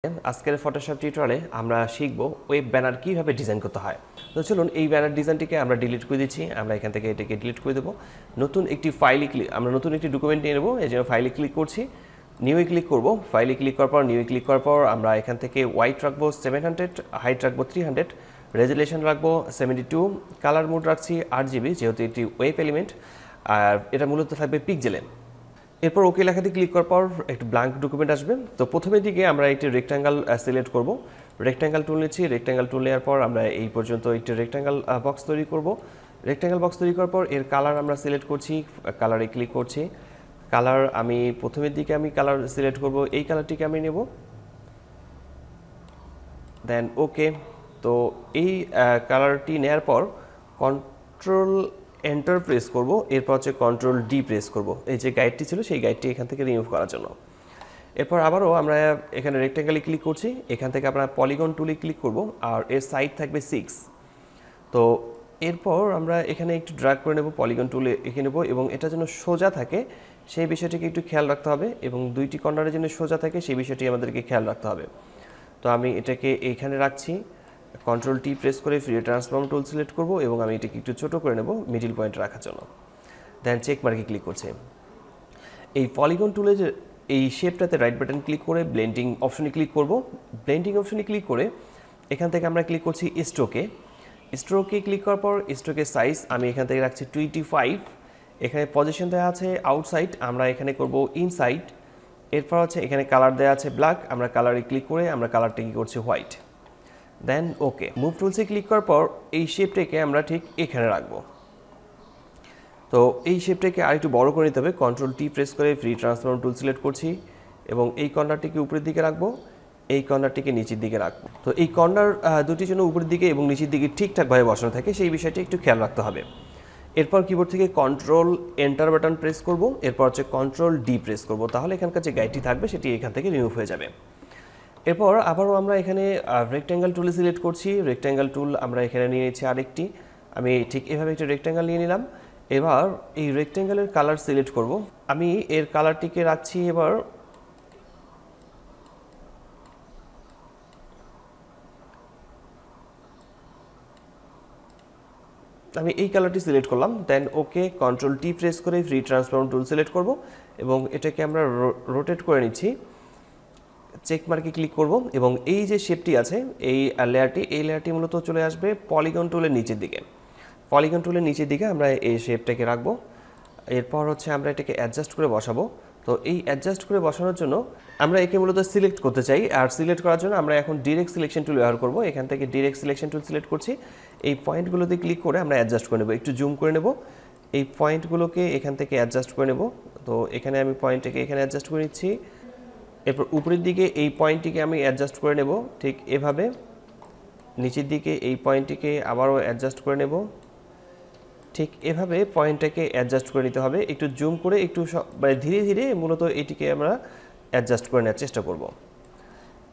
আজকের ফটোশপ টিউটোরিয়ালে আমরা শিখব ওয়েব ব্যানার কিভাবে ডিজাইন করতে হয়। তো চলুন এই ব্যানার ডিজাইনটিকে আমরা ডিলিট করে দিচ্ছি। আমরা এখান থেকে এটাকে ডিলিট করে দেব। নতুন একটি ফাইলে আমরা নতুন একটি ডকুমেন্ট নিয়ে নেব। এই জন্য ফাইলে ক্লিক করছি, নিউয়ে ক্লিক করব। ফাইলে ক্লিক করার পর নিউয়ে ক্লিক করার পর আমরা এখান থেকে হোয়াইট রাখবো 700, হাইট রাখবো 300, রেজুলেশন রাখবো 72, কালার মোড রাখছি RGB যেহেতু এটি ওয়েব এলিমেন্ট আর এটা মূলত থাকবে পিক্সেলে। এরপর ওকে লেখাতে ক্লিক করার পর একটি ব্ল্যাঙ্ক ডকুমেন্ট আসবে। তো প্রথমের দিকে আমরা একটি রেক্ট্যাঙ্গেল সিলেক্ট করব। রেক্ট্যাঙ্গেল টুল নিচ্ছি। রেক্ট্যাঙ্গেল টুল নেওয়ার পর আমরা এই পর্যন্ত একটি রেক্ট্যাঙ্গেল বক্স তৈরি করব। রেক্ট্যাঙ্গেল বক্স তৈরি করার পর এর কালার আমরা সিলেক্ট করছি, কালারে ক্লিক করছি। কালার আমি প্রথমের দিকে কালার সিলেক্ট করব, এই কালারটিকে আমি নেব, দেন ওকে। তো এই কালারটি নেওয়ার পর কন্ট্রোল এন্টার প্রেস করব, এরপর হচ্ছে কন্ট্রোল ডি প্রেস করব এই যে গাইডটি ছিল সেই গাইডটি এখান থেকে রিমুভ করার জন্য। এরপর আবারও আমরা এখানে রেক্ট্যাঙ্গেলে ক্লিক করছি, এখান থেকে আমরা পলিগন টুলে ক্লিক করব আর এর সাইড থাকবে 6। তো এরপর আমরা এখানে একটু ড্র্যাগ করে নেব, পলিগন টুলে এঁকে নেব এবং এটা যেন সোজা থাকে সেই বিষয়টিকে একটু খেয়াল রাখতে হবে এবং দুইটি কর্নারের জন্য সোজা থাকে সেই বিষয়টি আমাদেরকে খেয়াল রাখতে হবে। তো আমি এটাকে এইখানে রাখছি, কন্ট্রোল টি প্রেস করে ফ্রি ট্রান্সফর্ম টুল সিলেক্ট করব এবং আমি এটাকে একটু ছোটো করে নেব মিডিল পয়েন্ট রাখার জন্য। দেন চেক মার্কে ক্লিক করছে। এই পলিগন টুলে যে এই শেপটাতে রাইট বাটন ক্লিক করে ব্লেন্ডিং অপশনে ক্লিক করব। ব্লেন্ডিং অপশনে ক্লিক করে এখান থেকে আমরা ক্লিক করছি স্ট্রোকে। স্ট্রোকে ক্লিক করার পর স্ট্রোকের সাইজ আমি এখান থেকে রাখছি 25। এখানে পজিশন দেওয়া আছে আউটসাইড, আমরা এখানে করব ইনসাইড। এরপর হচ্ছে এখানে কালার দেওয়া আছে ব্ল্যাক, আমরা কালারে ক্লিক করে আমরা কালারটা কি করছি হোয়াইট। দেন ওকে। মুভ টুলসে ক্লিক করার পর এই শেপটাকে আমরা ঠিক এখানে রাখবো। তো এই শেপটাকে আর একটু বড় করে নিতে হবে, কন্ট্রোল টি প্রেস করে ফ্রি ট্রান্সফর্ম টুল সিলেক্ট করছি এবং এই কর্নারটিকে উপরের দিকে রাখবো, এই কর্নারটিকে নিচের দিকে রাখবো। তো এই কর্নার দুটির জন্য উপরের দিকে এবং নিচের দিকে ঠিকঠাকভাবে বসানো থাকে সেই বিষয়টি একটু খেয়াল রাখতে হবে। এরপর কিবোর্ড থেকে কন্ট্রোল এন্টার বাটন প্রেস করব, এরপর হচ্ছে কন্ট্রোল ডি প্রেস করব, তাহলে এখানকার যে গাইডটি থাকবে সেটি এখান থেকে রিমুভ হয়ে যাবে। এরপর আবারও আমরা এখানে রেক্ট্যাঙ্গেল টুলে সিলেক্ট করছি। রেক্ট্যাঙ্গেল টুল আমরা এখানে নিয়ে নিচ্ছি আরেকটি, আমি ঠিক এভাবে একটা রেক্ট্যাঙ্গেল নিয়ে নিলাম। এবার এই রেক্ট্যাঙ্গেলের কালার সিলেক্ট করব, আমি এর কালারটিকে রাখছি এবার আমি এই কালারটি সিলেক্ট করলাম। দেন ওকে, কন্ট্রোল টি প্রেস করে ফ্রি ট্রান্সফর্ম টুল সিলেক্ট করব এবং এটাকে আমরা রোটেট করে নিচ্ছি। চেক মার্কে ক্লিক করব এবং এই যে শেপটি আছে এই লেয়ারটি মূলত চলে আসবে পলিগন টুলের নিচের দিকে। পলিগন টুলের নিচের দিকে আমরা এই শেপটাকে রাখবো। এরপর হচ্ছে আমরা এটাকে অ্যাডজাস্ট করে বসাবো। তো এই অ্যাডজাস্ট করে বসানোর জন্য আমরা একে মূলত সিলেক্ট করতে চাই, আর সিলেক্ট করার জন্য আমরা এখন ডিরেক্ট সিলেকশন টুল ব্যবহার করব। এখান থেকে ডিরেক্ট সিলেকশন টুল সিলেক্ট করছি, এই পয়েন্টগুলোতে ক্লিক করে আমরা অ্যাডজাস্ট করে নেব, একটু জুম করে নেব, এই পয়েন্টগুলোকে এখান থেকে অ্যাডজাস্ট করে নেব। তো এখানে আমি পয়েন্টটাকে এখানে অ্যাডজাস্ট করে নিচ্ছি। এরপর উপরের দিকে এই পয়েন্টটিকে আমি অ্যাডজাস্ট করে নেব ঠিক এভাবে, নিচের দিকে এই পয়েন্টটিকে আবারও অ্যাডজাস্ট করে নেব ঠিক এভাবে। পয়েন্টটাকে অ্যাডজাস্ট করে নিতে হবে, একটু জুম করে একটু মানে ধীরে ধীরে মূলত এটিকে আমরা অ্যাডজাস্ট করে নেওয়ার চেষ্টা করব।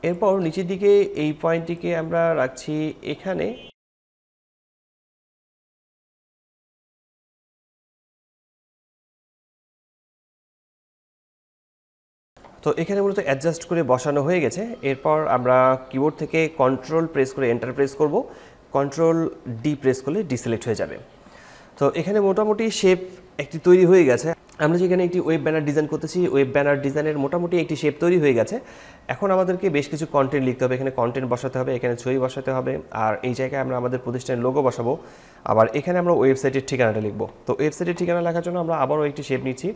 এরপর নিচের দিকে এই পয়েন্টটিকে আমরা রাখছি এখানে। তো এখানে মূলত অ্যাডজাস্ট করে বসানো হয়ে গেছে। এরপর আমরা কিবোর্ড থেকে কন্ট্রোল প্রেস করে এন্টার প্রেস করব, কন্ট্রোল ডি প্রেস করলে ডিসিলেক্ট হয়ে যাবে। তো এখানে মোটামুটি শেপ একটি তৈরি হয়ে গেছে। আমরা যেখানে একটি ওয়েব ব্যানার ডিজাইন করতেছি, ওয়েব ব্যানার ডিজাইনের মোটামুটি একটি শেপ তৈরি হয়ে গেছে। এখন আমাদেরকে বেশ কিছু কন্টেন্ট লিখতে হবে, এখানে কন্টেন্ট বসাতে হবে, এখানে ছবি বসাতে হবে, আর এই জায়গায় আমরা আমাদের প্রতিষ্ঠানের লোগো বসাবো। আবার এখানে আমরা ওয়েবসাইটের ঠিকানাটা লিখব। তো ওয়েবসাইটের ঠিকানা লেখার জন্য আমরা আবারও একটি শেপ নিচ্ছি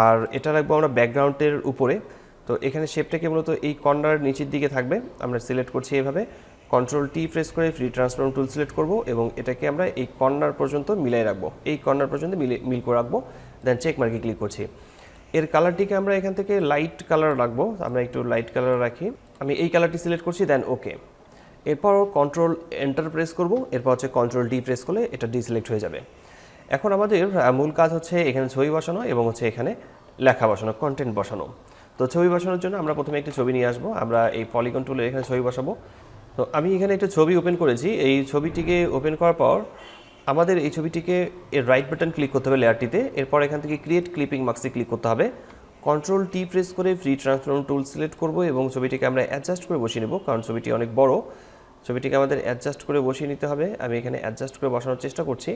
আর এটা রাখবো আমরা ব্যাকগ্রাউন্ডের উপরে। তো এখানে শেপটাকে মূলত এই কর্নার নিচের দিকে থাকবে, আমরা সিলেক্ট করছি এভাবে, কন্ট্রোল টি প্রেস করে ফ্রি ট্রান্সফর্ম টুল সিলেক্ট করব এবং এটাকে আমরা এই কর্নার পর্যন্ত মিলাই রাখবো, এই কর্নার পর্যন্ত মিল করে রাখবো। দেন চেক মার্কে ক্লিক করছি। এর কালারটিকে আমরা এখান থেকে লাইট কালার রাখবো, আমরা একটু লাইট কালার রাখি, আমি এই কালারটি সিলেক্ট করছি। দেন ওকে। এরপর কন্ট্রোল এন্টার প্রেস করব, এরপর হচ্ছে কন্ট্রোল ডি প্রেস করলে এটা ডিসিলেক্ট হয়ে যাবে। এখন আমাদের মূল কাজ হচ্ছে এখানে ছবি বসানো এবং হচ্ছে এখানে লেখা বসানো, কন্টেন্ট বসানো। তো ছবি বসানোর জন্য আমরা প্রথমে একটি ছবি নিয়ে আসবো, আমরা এই পলিগন টুলে এখানে ছবি বসাবো। তো আমি এখানে একটা ছবি ওপেন করেছি, এই ছবিটিকে ওপেন করার পর আমাদের এই ছবিটিকে এর রাইট বাটন ক্লিক করতে হবে লেয়ারটিতে। এরপর এখান থেকে ক্রিয়েট ক্লিপিং মার্কসে ক্লিক করতে হবে, কন্ট্রোল টি প্রেস করে ফ্রি ট্রান্সফর্ম টুল সিলেক্ট করব এবং ছবিটিকে আমরা অ্যাডজাস্ট করে বসিয়ে নেব, কারণ ছবিটি অনেক বড়। ছবিটিকে আমাদের অ্যাডজাস্ট করে বসিয়ে নিতে হবে। আমি এখানে অ্যাডজাস্ট করে বসানোর চেষ্টা করছি।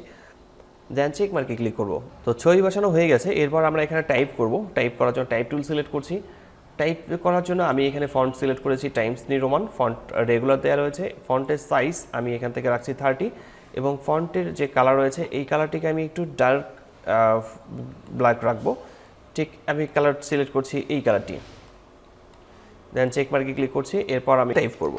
দেন চেক মার্কে ক্লিক করব। তো ছবি বসানো হয়ে গেছে। এরপর আমরা এখানে টাইপ করব। টাইপ করার জন্য টাইপ টুল সিলেক্ট করছি। টাইপ করার জন্য আমি এখানে ফন্ট সিলেক্ট করেছি Times new Roman. Font regular দেওয়া রয়েছে। ফন্টের সাইজ আমি এখান থেকে রাখছি 30 এবং ফন্টের যে কালার রয়েছে এই কালারটিকে আমি একটু ডার্ক ব্ল্যাক রাখবো। ঠিক আমি কালার সিলেক্ট করছি এই কালারটি। দেন চেক মার্কে ক্লিক করছি। এরপর আমি টাইপ করব।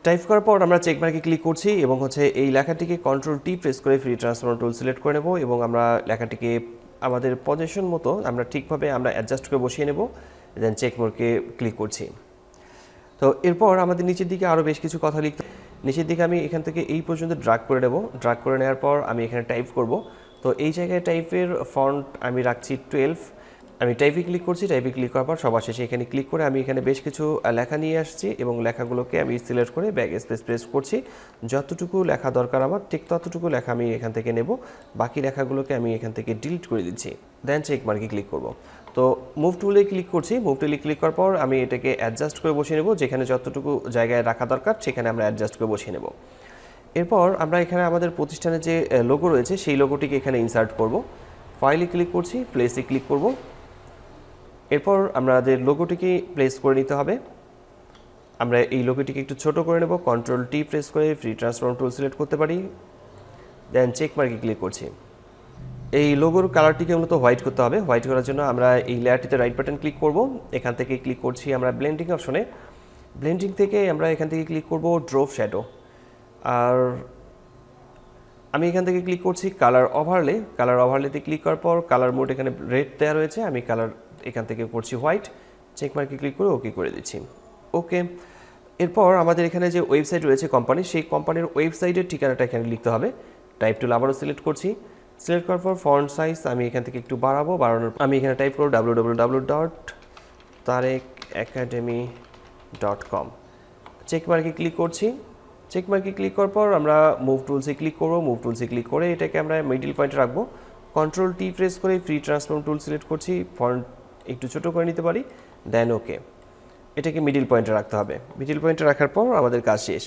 টাইপ করার পর আমরা চেক মার্কে ক্লিক করছি এবং এই লেখাটিকে কন্ট্রোল টি প্রেস করে ফ্রি ট্রান্সফর্ম টুল সিলেক্ট করে নেব এবং আমরা লেখাটিকে আমাদের পজিশন মতো আমরা ঠিকভাবে আমরা অ্যাডজাস্ট করে বসিয়ে নেব। দেন চেক মার্কে ক্লিক করছি। তো এরপর আমাদের নিচের দিকে আরও বেশ কিছু কথা লিখতে, নিচের দিকে আমি এখান থেকে এই পর্যন্ত ড্রাগ করে নেব। ড্রাগ করে নেওয়ার পর আমি এখানে টাইপ করব। তো এই জায়গায় টাইপের ফন্ট আমি রাখছি 12। আমি টাইপে ক্লিক করছি। টাইপে ক্লিক করার পর সবার শেষে এখানে ক্লিক করে আমি এখানে বেশ কিছু লেখা নিয়ে আসছি এবং লেখাগুলোকে আমি সিলেক্ট করে ব্যাক স্পেস প্রেস করছি। যতটুকু লেখা দরকার আমার ঠিক ততটুকু লেখা আমি এখান থেকে নেব। বাকি লেখাগুলোকে আমি এখান থেকে ডিলিট করে দিচ্ছি। দেন চেক মার্কে ক্লিক করব। তো মুভ টুলে ক্লিক করছি। মুভ টুলে ক্লিক করার পর আমি এটাকে অ্যাডজাস্ট করে বসিয়ে নেব। যেখানে যতটুকু জায়গায় রাখা দরকার সেখানে আমরা অ্যাডজাস্ট করে বসিয়ে নেব। এরপর আমরা এখানে আমাদের প্রতিষ্ঠানের যে লোগো রয়েছে সেই লোগোটিকে এখানে ইনসার্ট করব। ফাইলে ক্লিক করছি, প্লেসে ক্লিক করব। এরপর আমাদের লোগোটিকে প্লেস করে নিতে হবে। আমরা এই লোগোটিকে একটু ছোট করে নেব। কন্ট্রোল টি প্রেস করে ফ্রি ট্রান্সফর্ম টুল সিলেক্ট করতে পারি। দেন চেক মার্কে ক্লিক করছি। এই লোগোর কালারটিকে মূলত হোয়াইট করতে হবে। হোয়াইট করার জন্য আমরা এই লেয়ারটিতে রাইট বাটন ক্লিক করব। এখান থেকে ক্লিক করছি আমরা ব্লেন্ডিং অপশনে। ব্লেন্ডিং থেকে আমরা এখান থেকে ক্লিক করব ড্রপ শ্যাডো। আর আমি এখান থেকে ক্লিক করছি কালার ওভারলে। কালার ওভারলেতে ক্লিক করার পর কালার মোড এখানে রেড দেওয়া রয়েছে, আমি কালার এখান থেকে করছি হোয়াইট। চেক মার্কে ক্লিক করে ওকে করে দিচ্ছি। ওকে। এরপর আমাদের এখানে যে ওয়েবসাইট রয়েছে কোম্পানির, সেই কোম্পানির ওয়েবসাইটের ঠিকানাটা এখানে লিখতে হবে। টাইপ টুল আবারও সিলেক্ট করছি। সিলেক্ট করার পর ফন্ট সাইজ আমি এখান থেকে একটু বাড়ানোর আমি এখানে টাইপ করব www.tareqacademy.com। চেক মার্কে ক্লিক করছি। চেক মার্কে ক্লিক করার পর আমরা মুভ টুলসে ক্লিক করব। মুভ টুলসে ক্লিক করে এটাকে আমরা মিডল পয়েন্টে রাখবো। কন্ট্রোল টি প্রেস করে ফ্রি ট্রান্সফর্ম টুল সিলেক্ট করছি। ফন্ট একটু ছোট করে নিতে পারি। দেন ওকে। এটাকে মিডল পয়েন্টে রাখতে হবে। মিডল পয়েন্টে রাখার পর আমাদের কাজ শেষ।